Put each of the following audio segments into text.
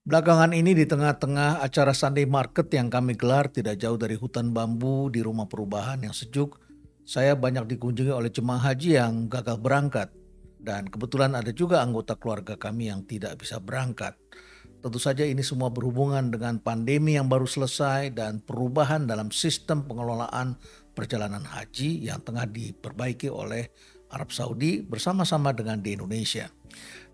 Belakangan ini di tengah-tengah acara Sunday Market yang kami gelar tidak jauh dari hutan bambu di rumah perubahan yang sejuk, saya banyak dikunjungi oleh jemaah haji yang gagal berangkat. Dan kebetulan ada juga anggota keluarga kami yang tidak bisa berangkat. Tentu saja ini semua berhubungan dengan pandemi yang baru selesai dan perubahan dalam sistem pengelolaan perjalanan haji yang tengah diperbaiki oleh Arab Saudi bersama-sama dengan di Indonesia.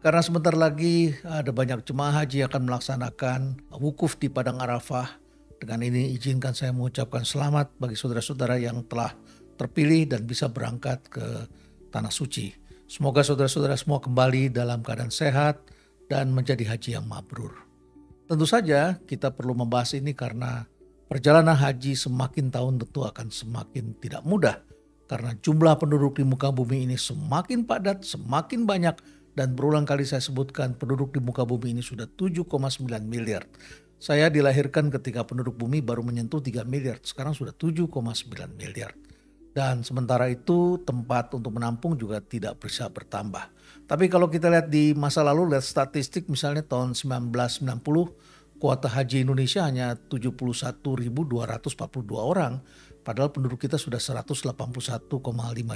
Karena sebentar lagi ada banyak jemaah haji yang akan melaksanakan wukuf di Padang Arafah. Dengan ini izinkan saya mengucapkan selamat bagi saudara-saudara yang telah terpilih dan bisa berangkat ke Tanah Suci. Semoga saudara-saudara semua kembali dalam keadaan sehat dan menjadi haji yang mabrur. Tentu saja kita perlu membahas ini karena perjalanan haji semakin tahun tentu akan semakin tidak mudah. Karena jumlah penduduk di muka bumi ini semakin padat, semakin banyak, dan berulang kali saya sebutkan penduduk di muka bumi ini sudah 7,9 miliar. Saya dilahirkan ketika penduduk bumi baru menyentuh 3 miliar, sekarang sudah 7,9 miliar. Dan sementara itu tempat untuk menampung juga tidak bisa bertambah. Tapi kalau kita lihat di masa lalu, lihat statistik misalnya tahun 1990, kuota haji Indonesia hanya 71.242 orang. Padahal penduduk kita sudah 181,5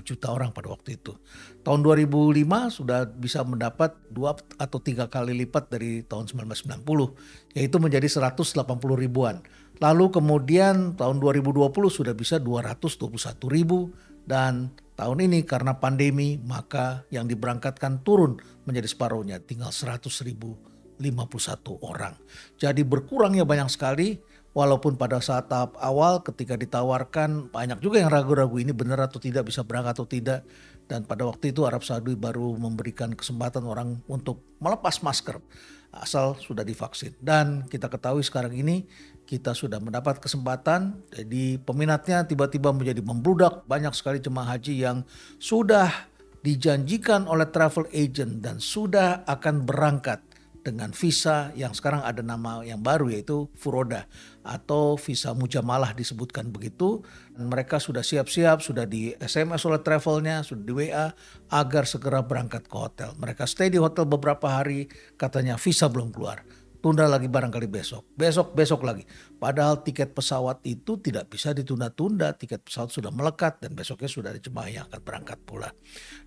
juta orang pada waktu itu. Tahun 2005 sudah bisa mendapat 2 atau 3 kali lipat dari tahun 1990, yaitu menjadi 180 ribuan. Lalu kemudian tahun 2020 sudah bisa 221 ribu dan tahun ini karena pandemi maka yang diberangkatkan turun menjadi separuhnya, tinggal 100.051 orang. Jadi berkurangnya banyak sekali. Walaupun pada saat tahap awal ketika ditawarkan banyak juga yang ragu-ragu ini benar atau tidak, bisa berangkat atau tidak. Dan pada waktu itu Arab Saudi baru memberikan kesempatan orang untuk melepas masker asal sudah divaksin. Dan kita ketahui sekarang ini kita sudah mendapat kesempatan, jadi peminatnya tiba-tiba menjadi membludak. Banyak sekali jemaah haji yang sudah dijanjikan oleh travel agent dan sudah akan berangkat dengan visa yang sekarang ada nama yang baru yaitu Furoda atau visa mujamalah disebutkan begitu. Dan mereka sudah siap-siap, sudah di SMS oleh travelnya, sudah di WA agar segera berangkat ke hotel. Mereka stay di hotel beberapa hari, katanya visa belum keluar. Tunda lagi barangkali besok lagi. Padahal tiket pesawat itu tidak bisa ditunda-tunda, tiket pesawat sudah melekat dan besoknya sudah ada jemaah yang akan berangkat pula.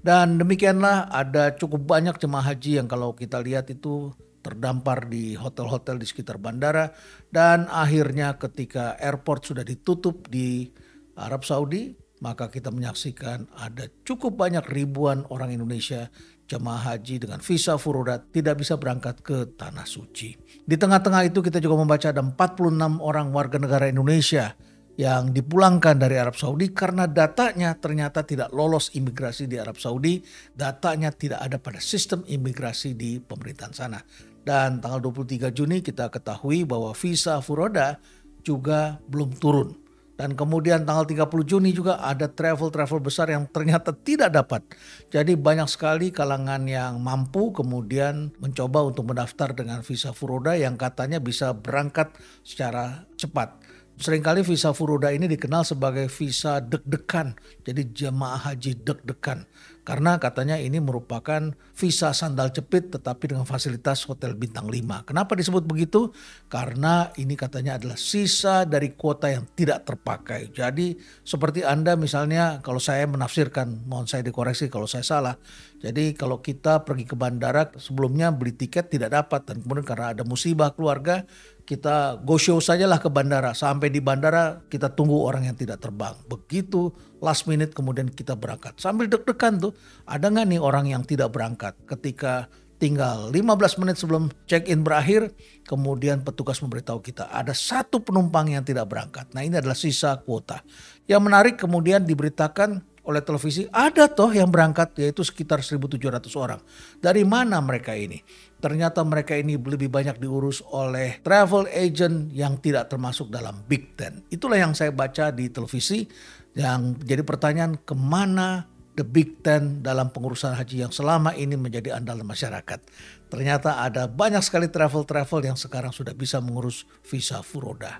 Dan demikianlah ada cukup banyak jemaah haji yang kalau kita lihat itu terdampar di hotel-hotel di sekitar bandara. Dan akhirnya ketika airport sudah ditutup di Arab Saudi, maka kita menyaksikan ada cukup banyak ribuan orang Indonesia jemaah haji dengan visa Furoda tidak bisa berangkat ke Tanah Suci. Di tengah-tengah itu kita juga membaca ada 46 orang warga negara Indonesia yang dipulangkan dari Arab Saudi karena datanya ternyata tidak lolos imigrasi di Arab Saudi. Datanya tidak ada pada sistem imigrasi di pemerintahan sana. Dan tanggal 23 Juni kita ketahui bahwa visa Furoda juga belum turun. Dan kemudian tanggal 30 Juni juga ada travel besar yang ternyata tidak dapat. Jadi banyak sekali kalangan yang mampu kemudian mencoba untuk mendaftar dengan visa Furoda yang katanya bisa berangkat secara cepat. Seringkali visa Furoda ini dikenal sebagai visa deg-degan. Jadi jemaah haji deg-degan. Karena katanya ini merupakan visa sandal jepit tetapi dengan fasilitas hotel bintang 5. Kenapa disebut begitu? Karena ini katanya adalah sisa dari kuota yang tidak terpakai. Jadi seperti Anda misalnya, kalau saya menafsirkan, mohon saya dikoreksi kalau saya salah. Jadi kalau kita pergi ke bandara sebelumnya beli tiket tidak dapat dan kemudian karena ada musibah keluarga, kita go show sajalah ke bandara. Sampai di bandara kita tunggu orang yang tidak terbang. Begitu last minute kemudian kita berangkat. Sambil deg-degan tuh, ada gak nih orang yang tidak berangkat? Ketika tinggal 15 menit sebelum check-in berakhir, kemudian petugas memberitahu kita ada 1 penumpang yang tidak berangkat. Nah ini adalah sisa kuota. Yang menarik kemudian diberitakan oleh televisi ada toh yang berangkat yaitu sekitar 1.700 orang. Dari mana mereka ini? Ternyata mereka ini lebih banyak diurus oleh travel agent yang tidak termasuk dalam Big Ten. Itulah yang saya baca di televisi yang jadi pertanyaan kemana the Big Ten dalam pengurusan haji yang selama ini menjadi andalan masyarakat. Ternyata ada banyak sekali travel yang sekarang sudah bisa mengurus visa Furoda.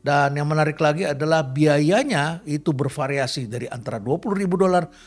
Dan yang menarik lagi adalah biayanya itu bervariasi dari antara $20.000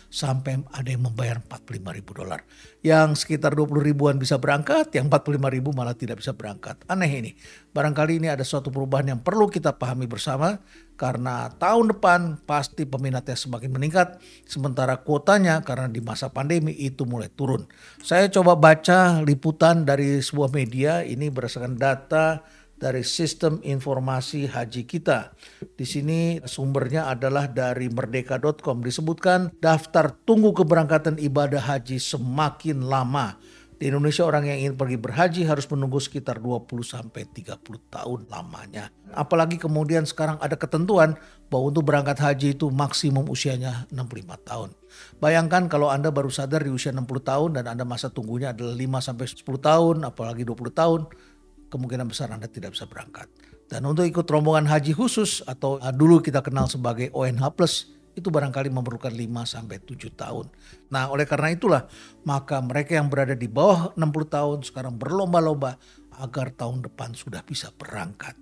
sampai ada yang membayar $45.000. Yang sekitar 20 ribuan bisa berangkat, yang 45.000 malah tidak bisa berangkat. Aneh ini. Barangkali ini ada suatu perubahan yang perlu kita pahami bersama karena tahun depan pasti peminatnya semakin meningkat sementara kuotanya karena di masa pandemi itu mulai turun. Saya coba baca liputan dari sebuah media ini berdasarkan data dari sistem informasi haji kita. Di sini sumbernya adalah dari merdeka.com. Disebutkan daftar tunggu keberangkatan ibadah haji semakin lama. Di Indonesia orang yang ingin pergi berhaji harus menunggu sekitar 20-30 tahun lamanya. Apalagi kemudian sekarang ada ketentuan bahwa untuk berangkat haji itu maksimum usianya 65 tahun. Bayangkan kalau Anda baru sadar di usia 60 tahun dan Anda masa tunggunya adalah 5-10 tahun, apalagi 20 tahun, kemungkinan besar Anda tidak bisa berangkat. Dan untuk ikut rombongan haji khusus atau dulu kita kenal sebagai ONH+, itu barangkali memerlukan 5-7 tahun. Nah, oleh karena itulah maka mereka yang berada di bawah 60 tahun sekarang berlomba-lomba agar tahun depan sudah bisa berangkat.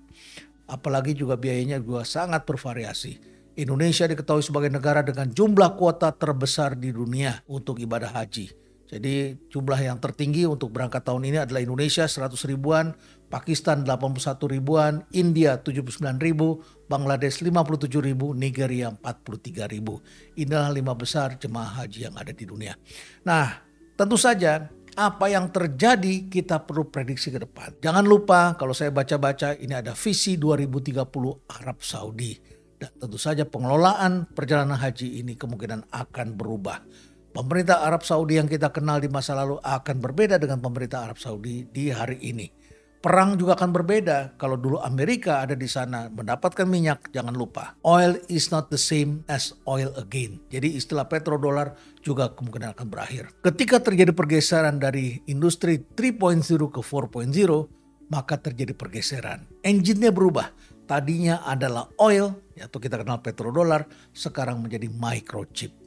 Apalagi juga biayanya juga sangat bervariasi. Indonesia diketahui sebagai negara dengan jumlah kuota terbesar di dunia untuk ibadah haji. Jadi jumlah yang tertinggi untuk berangkat tahun ini adalah Indonesia 100 ribuan, Pakistan 81 ribuan, India 79 ribu, Bangladesh 57 ribu, Nigeria 43 ribu. Inilah 5 besar jemaah haji yang ada di dunia. Nah, tentu saja apa yang terjadi kita perlu prediksi ke depan. Jangan lupa kalau saya baca-baca ini ada visi 2030 Arab Saudi. Dan tentu saja pengelolaan perjalanan haji ini kemungkinan akan berubah. Pemerintah Arab Saudi yang kita kenal di masa lalu akan berbeda dengan pemerintah Arab Saudi di hari ini. Perang juga akan berbeda. Kalau dulu Amerika ada di sana mendapatkan minyak, jangan lupa. Oil is not the same as oil again. Jadi istilah petrodolar juga kemungkinan akan berakhir. Ketika terjadi pergeseran dari industri 3.0 ke 4.0, maka terjadi pergeseran. Engine-nya berubah. Tadinya adalah oil, atau kita kenal petrodolar, sekarang menjadi microchip.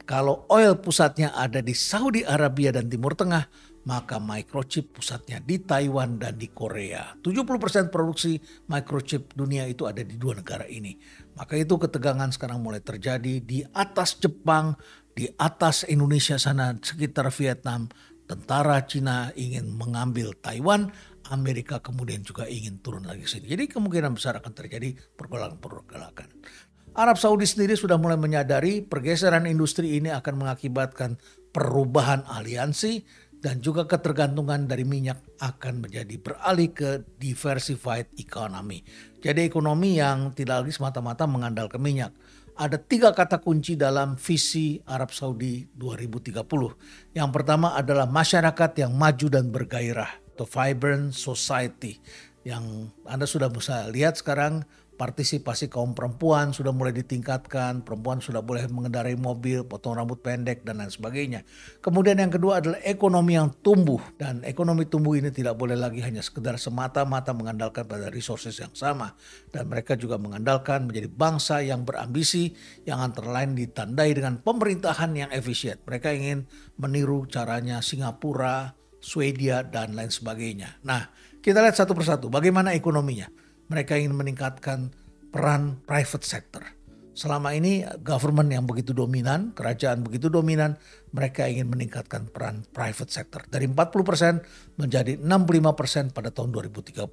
Kalau oil pusatnya ada di Saudi Arabia dan Timur Tengah, maka microchip pusatnya di Taiwan dan di Korea. 70% produksi microchip dunia itu ada di dua negara ini. Maka itu ketegangan sekarang mulai terjadi di atas Jepang, di atas Indonesia sana sekitar Vietnam. Tentara Cina ingin mengambil Taiwan, Amerika kemudian juga ingin turun lagi ke sini. Jadi kemungkinan besar akan terjadi pergolakan-pergolakan. Arab Saudi sendiri sudah mulai menyadari pergeseran industri ini akan mengakibatkan perubahan aliansi dan juga ketergantungan dari minyak akan menjadi beralih ke diversified economy. Jadi ekonomi yang tidak lagi semata-mata mengandalkan minyak. Ada 3 kata kunci dalam visi Arab Saudi 2030. Yang pertama adalah masyarakat yang maju dan bergairah atau vibrant society. Yang Anda sudah bisa lihat sekarang partisipasi kaum perempuan sudah mulai ditingkatkan, perempuan sudah boleh mengendarai mobil, potong rambut pendek dan lain sebagainya. Kemudian yang kedua adalah ekonomi yang tumbuh, dan ekonomi tumbuh ini tidak boleh lagi hanya sekedar semata-mata mengandalkan pada resources yang sama, dan mereka juga mengandalkan menjadi bangsa yang berambisi yang antara lain ditandai dengan pemerintahan yang efisien. Mereka ingin meniru caranya Singapura, Swedia dan lain sebagainya. Nah, kita lihat satu persatu bagaimana ekonominya. Mereka ingin meningkatkan peran private sector. Selama ini government yang begitu dominan, kerajaan begitu dominan, mereka ingin meningkatkan peran private sector. Dari 40% menjadi 65% pada tahun 2030.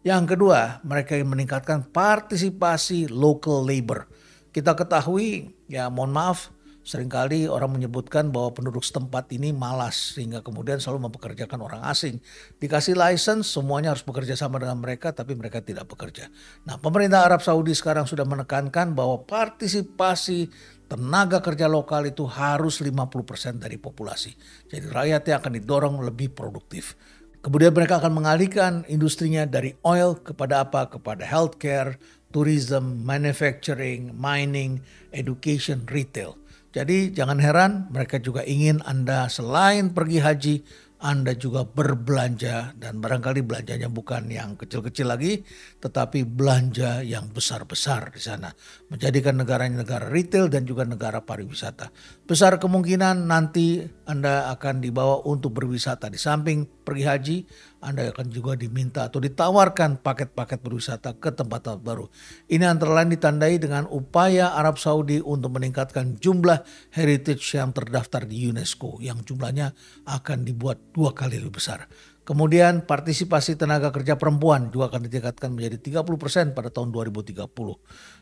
Yang kedua, mereka ingin meningkatkan partisipasi local labor. Kita ketahui, ya mohon maaf, seringkali orang menyebutkan bahwa penduduk setempat ini malas sehingga kemudian selalu mempekerjakan orang asing. Dikasih license, semuanya harus bekerja sama dengan mereka tapi mereka tidak bekerja. Nah, pemerintah Arab Saudi sekarang sudah menekankan bahwa partisipasi tenaga kerja lokal itu harus 50% dari populasi. Jadi rakyatnya akan didorong lebih produktif. Kemudian mereka akan mengalihkan industrinya dari oil kepada apa? Kepada healthcare, tourism, manufacturing, mining, education, retail. Jadi jangan heran mereka juga ingin Anda selain pergi haji, Anda juga berbelanja dan barangkali belanjanya bukan yang kecil-kecil lagi, tetapi belanja yang besar-besar di sana. Menjadikan negaranya negara retail dan juga negara pariwisata. Besar kemungkinan nanti Anda akan dibawa untuk berwisata. Di samping pergi haji, Anda akan juga diminta atau ditawarkan paket-paket berwisata ke tempat-tempat baru. Ini antara lain ditandai dengan upaya Arab Saudi untuk meningkatkan jumlah heritage yang terdaftar di UNESCO yang jumlahnya akan dibuat 2 kali lebih besar. Kemudian partisipasi tenaga kerja perempuan juga akan ditingkatkan menjadi 30% pada tahun 2030.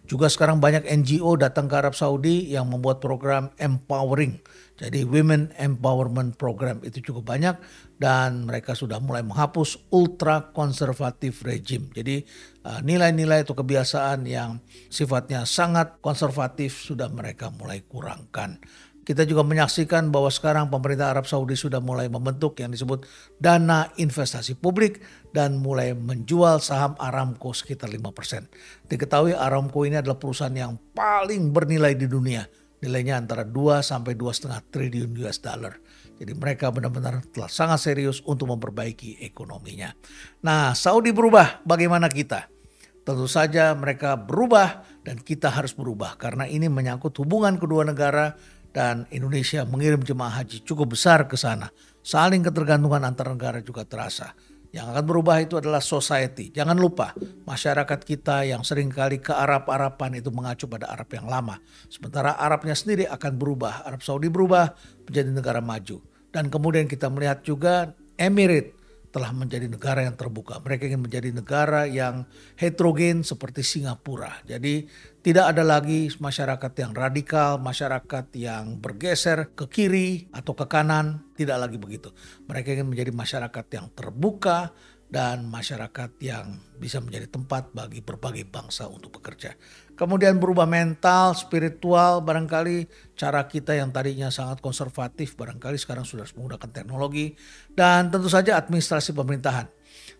Juga sekarang banyak NGO datang ke Arab Saudi yang membuat program empowering. Jadi Women Empowerment Program itu cukup banyak dan mereka sudah mulai menghapus ultra konservatif regime. Jadi nilai-nilai atau kebiasaan yang sifatnya sangat konservatif sudah mereka mulai kurangkan. Kita juga menyaksikan bahwa sekarang pemerintah Arab Saudi sudah mulai membentuk yang disebut dana investasi publik dan mulai menjual saham Aramco sekitar 5%. Diketahui Aramco ini adalah perusahaan yang paling bernilai di dunia. Nilainya antara 2 sampai 2,5 triliun US dollar. Jadi mereka benar-benar telah sangat serius untuk memperbaiki ekonominya. Nah, Saudi berubah, bagaimana kita? Tentu saja mereka berubah dan kita harus berubah karena ini menyangkut hubungan kedua negara. Dan Indonesia mengirim jemaah haji cukup besar ke sana. Saling ketergantungan antar negara juga terasa. Yang akan berubah itu adalah society. Jangan lupa masyarakat kita yang seringkali ke Arab-Araban itu mengacu pada Arab yang lama. Sementara Arabnya sendiri akan berubah. Arab Saudi berubah menjadi negara maju. Dan kemudian kita melihat juga Emirates telah menjadi negara yang terbuka. Mereka ingin menjadi negara yang heterogen seperti Singapura. Jadi tidak ada lagi masyarakat yang radikal, masyarakat yang bergeser ke kiri atau ke kanan. Tidak lagi begitu. Mereka ingin menjadi masyarakat yang terbuka dan masyarakat yang bisa menjadi tempat bagi berbagai bangsa untuk bekerja. Kemudian berubah mental, spiritual, barangkali cara kita yang tadinya sangat konservatif barangkali sekarang sudah menggunakan teknologi dan tentu saja administrasi pemerintahan.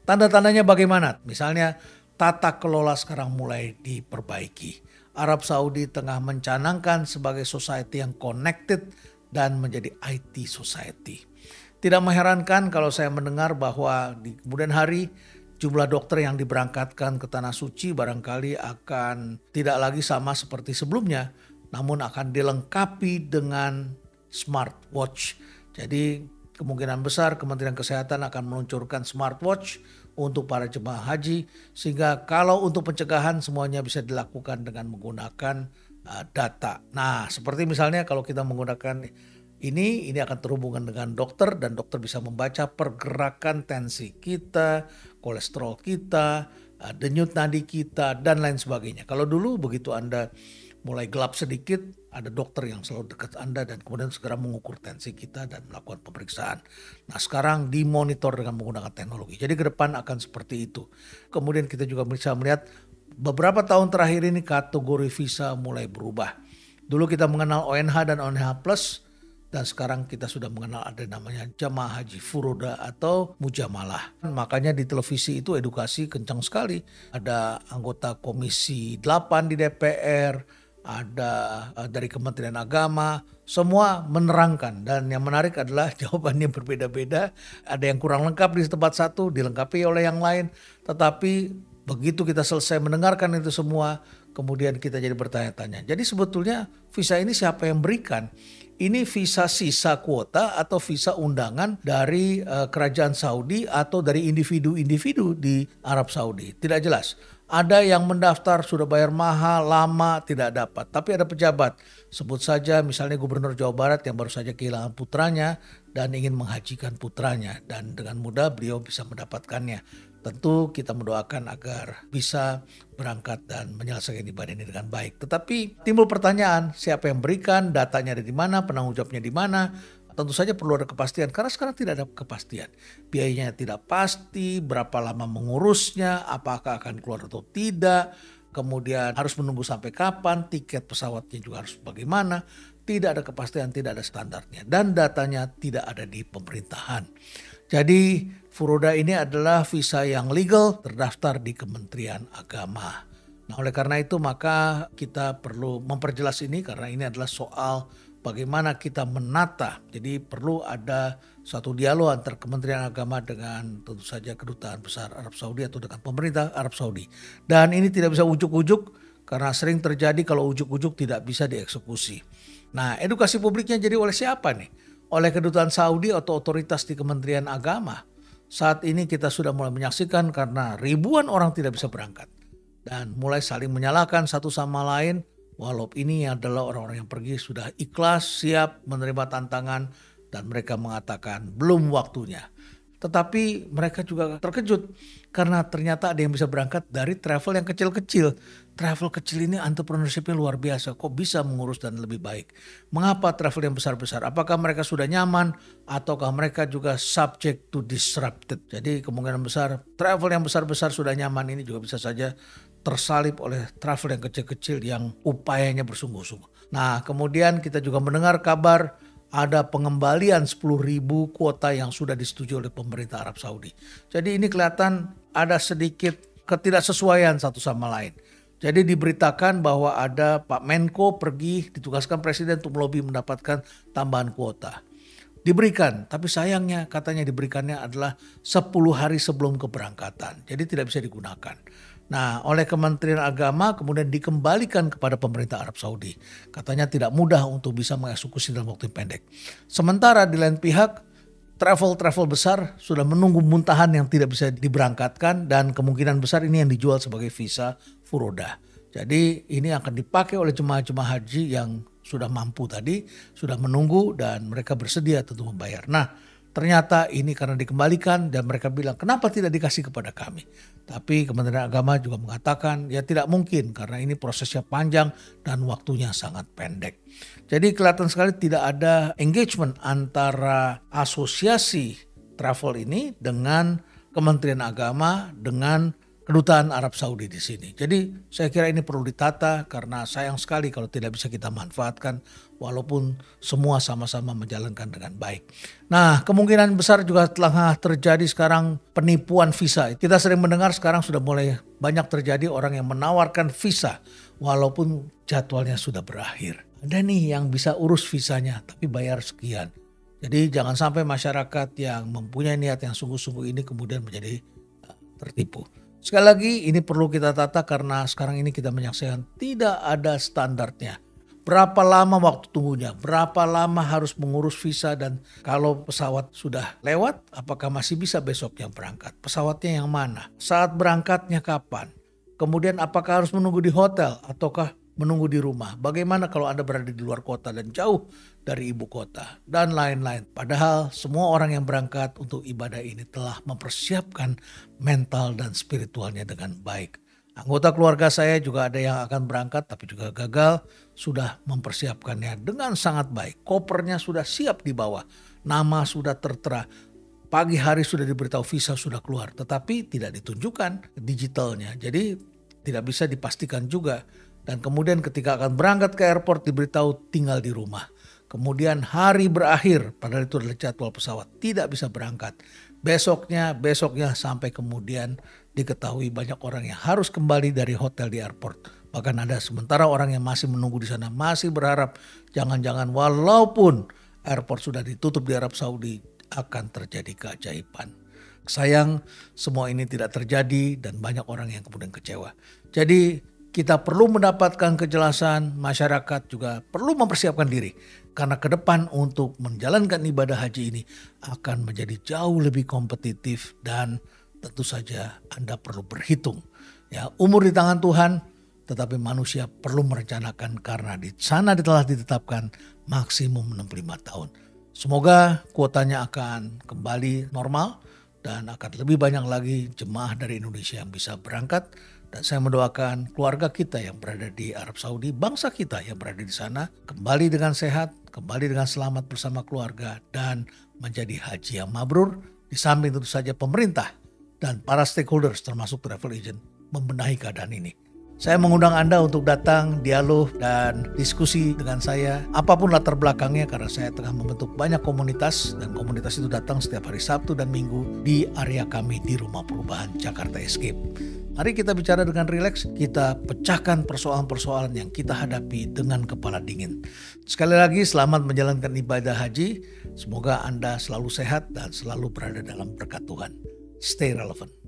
Tanda-tandanya bagaimana? Misalnya tata kelola sekarang mulai diperbaiki. Arab Saudi tengah mencanangkan sebagai society yang connected dan menjadi IT society. Tidak mengherankan kalau saya mendengar bahwa di kemudian hari jumlah dokter yang diberangkatkan ke Tanah Suci barangkali akan tidak lagi sama seperti sebelumnya, namun akan dilengkapi dengan smartwatch. Jadi kemungkinan besar Kementerian Kesehatan akan meluncurkan smartwatch untuk para jemaah haji sehingga kalau untuk pencegahan semuanya bisa dilakukan dengan menggunakan data. Nah, seperti misalnya kalau kita menggunakan ini akan terhubungan dengan dokter dan dokter bisa membaca pergerakan tensi kita, kolesterol kita, denyut nadi kita dan lain sebagainya. Kalau dulu begitu Anda mulai gelap sedikit, ada dokter yang selalu dekat Anda dan kemudian segera mengukur tensi kita dan melakukan pemeriksaan. Nah, sekarang dimonitor dengan menggunakan teknologi. Jadi ke depan akan seperti itu. Kemudian kita juga bisa melihat beberapa tahun terakhir ini kategori visa mulai berubah. Dulu kita mengenal ONH dan ONH Plus. Dan sekarang kita sudah mengenal ada namanya jamaah haji furoda atau mujamalah. Makanya di televisi itu edukasi kencang sekali. Ada anggota komisi 8 di DPR, ada dari Kementerian Agama, semua menerangkan. Dan yang menarik adalah jawabannya berbeda-beda. Ada yang kurang lengkap di tempat satu, dilengkapi oleh yang lain. Tetapi begitu kita selesai mendengarkan itu semua, kemudian kita jadi bertanya-tanya. Jadi sebetulnya visa ini siapa yang berikan? Ini visa sisa kuota atau visa undangan dari kerajaan Saudi atau dari individu-individu di Arab Saudi. Tidak jelas. Ada yang mendaftar sudah bayar mahal, lama, tidak dapat. Tapi ada pejabat, sebut saja misalnya Gubernur Jawa Barat yang baru saja kehilangan putranya dan ingin menghajikan putranya. Dan dengan mudah beliau bisa mendapatkannya. Tentu kita mendoakan agar bisa berangkat dan menyelesaikan ibadah ini dengan baik. Tetapi timbul pertanyaan, siapa yang berikan, datanya ada di mana, penanggung jawabnya di mana? Tentu saja perlu ada kepastian karena sekarang tidak ada kepastian. Biayanya tidak pasti, berapa lama mengurusnya, apakah akan keluar atau tidak. Kemudian harus menunggu sampai kapan, tiket pesawatnya juga harus bagaimana. Tidak ada kepastian, tidak ada standarnya. Dan datanya tidak ada di pemerintahan. Jadi furoda ini adalah visa yang legal terdaftar di Kementerian Agama. Nah, oleh karena itu maka kita perlu memperjelas ini karena ini adalah soal bagaimana kita menata. Jadi perlu ada suatu dialog antar Kementerian Agama dengan tentu saja Kedutaan Besar Arab Saudi atau dengan pemerintah Arab Saudi. Dan ini tidak bisa ujuk-ujuk karena sering terjadi kalau ujuk-ujuk tidak bisa dieksekusi. Nah, edukasi publiknya jadi oleh siapa nih? Oleh Kedutaan Saudi atau otoritas di Kementerian Agama. saat ini kita sudah mulai menyaksikan karena ribuan orang tidak bisa berangkat. Dan mulai saling menyalahkan satu sama lain, walau ini adalah orang-orang yang pergi sudah ikhlas, siap menerima tantangan, dan mereka mengatakan belum waktunya. Tetapi mereka juga terkejut karena ternyata ada yang bisa berangkat dari travel yang kecil-kecil. Travel kecil ini entrepreneurship-nya luar biasa. Kok bisa mengurus dan lebih baik? Mengapa travel yang besar-besar? Apakah mereka sudah nyaman ataukah mereka juga subject to disrupted? Jadi kemungkinan besar travel yang besar-besar sudah nyaman ini juga bisa saja tersalip oleh travel yang kecil-kecil yang upayanya bersungguh-sungguh. Nah, kemudian kita juga mendengar kabar ada pengembalian 10.000 kuota yang sudah disetujui oleh pemerintah Arab Saudi. Jadi ini kelihatan ada sedikit ketidaksesuaian satu sama lain. Jadi diberitakan bahwa ada Pak Menko pergi ditugaskan Presiden untuk melobi mendapatkan tambahan kuota. Diberikan, tapi sayangnya katanya diberikannya adalah 10 hari sebelum keberangkatan. Jadi tidak bisa digunakan. Nah, oleh Kementerian Agama kemudian dikembalikan kepada pemerintah Arab Saudi. Katanya tidak mudah untuk bisa mengeksekusi dalam waktu yang pendek. Sementara di lain pihak, travel besar sudah menunggu muntahan yang tidak bisa diberangkatkan dan kemungkinan besar ini yang dijual sebagai visa furoda. Jadi ini akan dipakai oleh jemaah-jemaah haji yang sudah mampu tadi, sudah menunggu dan mereka bersedia tentu membayar. Nah, ternyata ini karena dikembalikan dan mereka bilang kenapa tidak dikasih kepada kami. Tapi Kementerian Agama juga mengatakan ya tidak mungkin karena ini prosesnya panjang dan waktunya sangat pendek. Jadi kelihatan sekali tidak ada engagement antara asosiasi travel ini dengan Kementerian Agama dengan Kedutaan Arab Saudi di sini. Jadi saya kira ini perlu ditata karena sayang sekali kalau tidak bisa kita manfaatkan walaupun semua sama-sama menjalankan dengan baik. Nah, kemungkinan besar juga telah terjadi sekarang penipuan visa. Kita sering mendengar sekarang sudah mulai banyak terjadi orang yang menawarkan visa walaupun jadwalnya sudah berakhir. Ada nih yang bisa urus visanya tapi bayar sekian. Jadi jangan sampai masyarakat yang mempunyai niat yang sungguh-sungguh ini kemudian menjadi tertipu. Sekali lagi ini perlu kita tata karena sekarang ini kita menyaksikan tidak ada standarnya. Berapa lama waktu tunggunya, berapa lama harus mengurus visa dan kalau pesawat sudah lewat apakah masih bisa besoknya berangkat. Pesawatnya yang mana, saat berangkatnya kapan, kemudian apakah harus menunggu di hotel ataukah menunggu di rumah. Bagaimana kalau Anda berada di luar kota dan jauh dari ibu kota dan lain-lain. Padahal semua orang yang berangkat untuk ibadah ini telah mempersiapkan mental dan spiritualnya dengan baik. Anggota keluarga saya juga ada yang akan berangkat tapi juga gagal, sudah mempersiapkannya dengan sangat baik. Kopernya sudah siap di bawah, nama sudah tertera. Pagi hari sudah diberitahu visa sudah keluar tetapi tidak ditunjukkan digitalnya. Jadi tidak bisa dipastikan juga. Dan kemudian ketika akan berangkat ke airport diberitahu tinggal di rumah. Kemudian hari berakhir, padahal itu adalah jadwal pesawat, tidak bisa berangkat. Besoknya sampai kemudian diketahui banyak orang yang harus kembali dari hotel di airport. Bahkan ada sementara orang yang masih menunggu di sana, masih berharap jangan-jangan walaupun airport sudah ditutup di Arab Saudi akan terjadi keajaiban. Sayang semua ini tidak terjadi dan banyak orang yang kemudian kecewa. Jadi kita perlu mendapatkan kejelasan, masyarakat juga perlu mempersiapkan diri. Karena ke depan untuk menjalankan ibadah haji ini akan menjadi jauh lebih kompetitif dan tentu saja Anda perlu berhitung. Ya, umur di tangan Tuhan, tetapi manusia perlu merencanakan karena di sana telah ditetapkan maksimum 65 tahun. Semoga kuotanya akan kembali normal dan akan lebih banyak lagi jemaah dari Indonesia yang bisa berangkat. Dan saya mendoakan keluarga kita yang berada di Arab Saudi, bangsa kita yang berada di sana, kembali dengan sehat, kembali dengan selamat bersama keluarga, dan menjadi haji yang mabrur. Di samping tentu saja pemerintah dan para stakeholders termasuk travel agent membenahi keadaan ini. Saya mengundang Anda untuk datang, dialog, dan diskusi dengan saya. Apapun latar belakangnya karena saya tengah membentuk banyak komunitas. Dan komunitas itu datang setiap hari Sabtu dan Minggu di area kami di Rumah Perubahan Jakarta Escape. Mari kita bicara dengan rileks, kita pecahkan persoalan-persoalan yang kita hadapi dengan kepala dingin. Sekali lagi selamat menjalankan ibadah haji. Semoga Anda selalu sehat dan selalu berada dalam berkat Tuhan. Stay relevant.